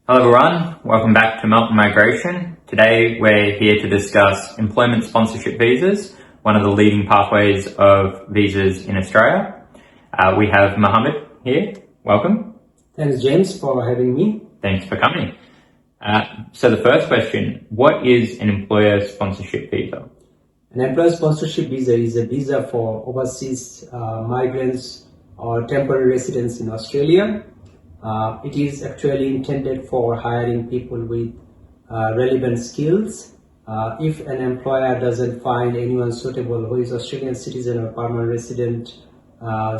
Hello everyone, welcome back to Melton Migration. Today we're here to discuss employment sponsorship visas, one of the leading pathways of visas in Australia. We have Mohammed here, welcome. Thanks James for having me. Thanks for coming. So the first question, what is an employer sponsorship visa? An employer sponsorship visa is a visa for overseas migrants or temporary residents in Australia. It is actually intended for hiring people with relevant skills. If an employer doesn't find anyone suitable who is Australian citizen or permanent resident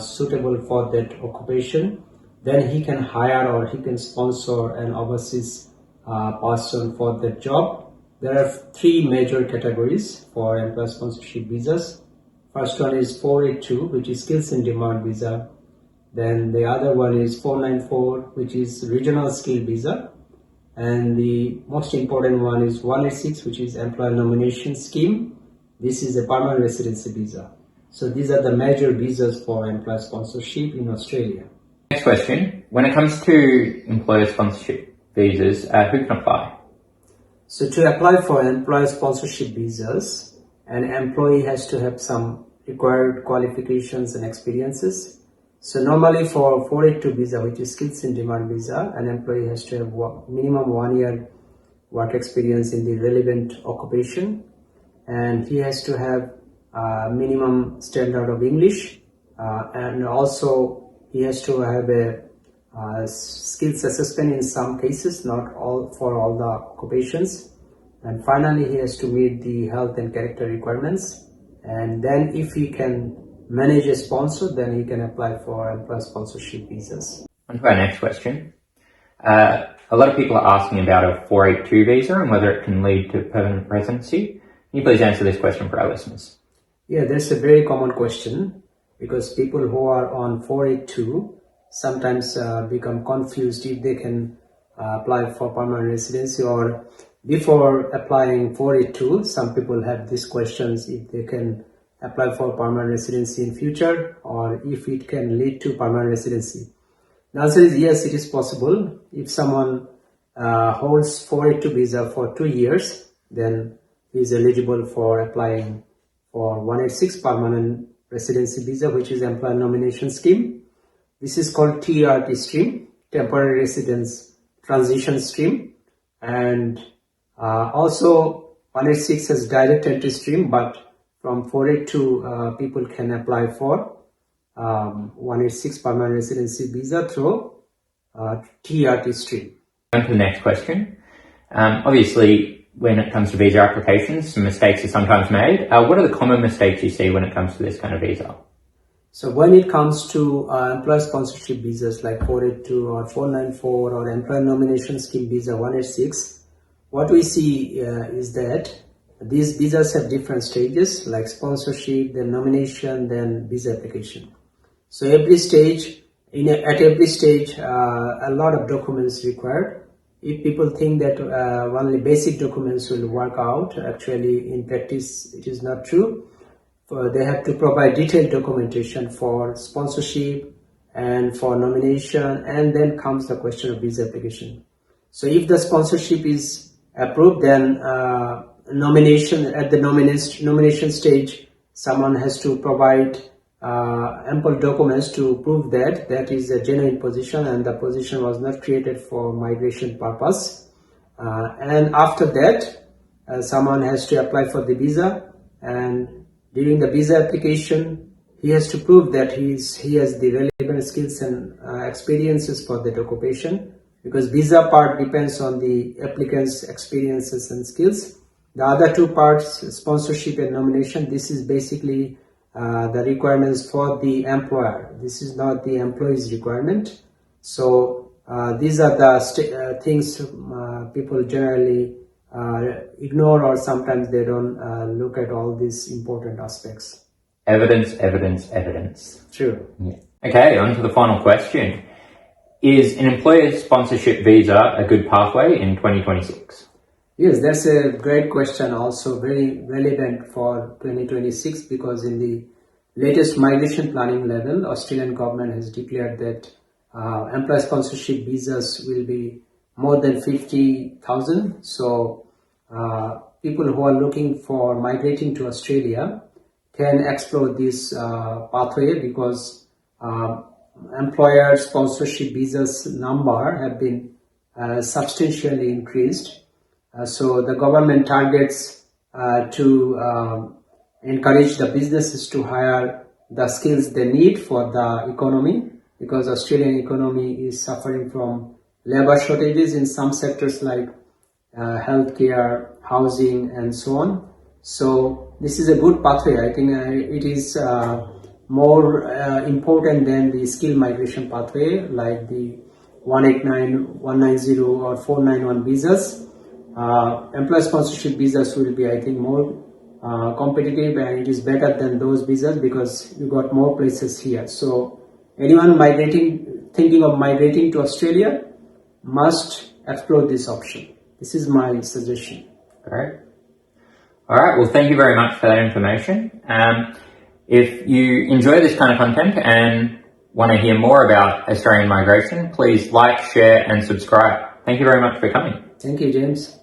suitable for that occupation, then he can hire or he can sponsor an overseas person for that job. There are three major categories for employer sponsorship visas. First one is 482, which is skills in demand visa. Then the other one is 494, which is regional skill visa. And the most important one is 186, which is employer nomination scheme. This is a permanent residency visa. So these are the major visas for employer sponsorship in Australia. Next question, when it comes to employer sponsorship visas, who can apply? So to apply for employer sponsorship visas, an employee has to have some required qualifications and experiences. So normally for 482 visa, which is skills in demand visa, an employee has to have minimum 1 year work experience in the relevant occupation, and he has to have minimum standard of English, and also he has to have a skills assessment in some cases, not all for all the occupations. And finally, he has to meet the health and character requirements. And then if he can manage a sponsor, then he can apply for employer sponsorship visas. On to our next question. A lot of people are asking about a 482 visa and whether it can lead to permanent residency. Can you please answer this question for our listeners? Yeah, that's a very common question because people who are on 482 sometimes become confused if they can apply for permanent residency, or before applying 482, some people have these questions if they can apply for permanent residency in future or if it can lead to permanent residency. The answer is yes, it is possible. If someone holds 482 visa for 2 years, then he is eligible for applying for 186 permanent residency visa, which is employer nomination scheme. This is called TRT stream, temporary residence transition stream, and also 186 has direct entry stream, but from 482 people can apply for 186 permanent residency visa through TRT stream. On to the next question. Obviously, when it comes to visa applications, some mistakes are sometimes made. What are the common mistakes you see when it comes to this kind of visa? So when it comes to employer sponsorship visas like 482 or 494 or employer nomination scheme visa 186, what we see is that these visas have different stages like sponsorship, then nomination, then visa application. So every stage, at every stage, a lot of documents required. If people think that only basic documents will work out, actually in practice it is not true. They have to provide detailed documentation for sponsorship and for nomination, and then comes the question of visa application. So if the sponsorship is approved, then nomination at the nomination stage, someone has to provide ample documents to prove that that is a genuine position and the position was not created for migration purpose. And after that, someone has to apply for the visa, and during the visa application, he has to prove that he has the relevant skills and experiences for that occupation, because visa part depends on the applicant's experiences and skills. The other two parts, sponsorship and nomination, this is basically the requirements for the employer. This is not the employee's requirement. So these are the things people generally ignore, or sometimes they don't look at all these important aspects. Evidence, evidence, evidence. True. Yeah. Okay, on to the final question. Is an employer sponsorship visa a good pathway in 2026? Yes, that's a great question, also very relevant for 2026, because in the latest migration planning level, Australian government has declared that employer sponsorship visas will be more than 50,000. So people who are looking for migrating to Australia can explore this pathway, because employer sponsorship visas number have been substantially increased. So the government targets to encourage the businesses to hire the skills they need for the economy, because Australian economy is suffering from labor shortages in some sectors like healthcare, housing, and so on. So this is a good pathway. I think it is more important than the skill migration pathway like the 189, 190 or 491 visas. Employer sponsorship visas will be, I think, more competitive, and it is better than those visas because you got more places here. So anyone thinking of migrating to Australia must explore this option. This is my suggestion. Great. All right. Well, thank you very much for that information. If you enjoy this kind of content and want to hear more about Australian migration, please like, share, and subscribe. Thank you very much for coming. Thank you, James.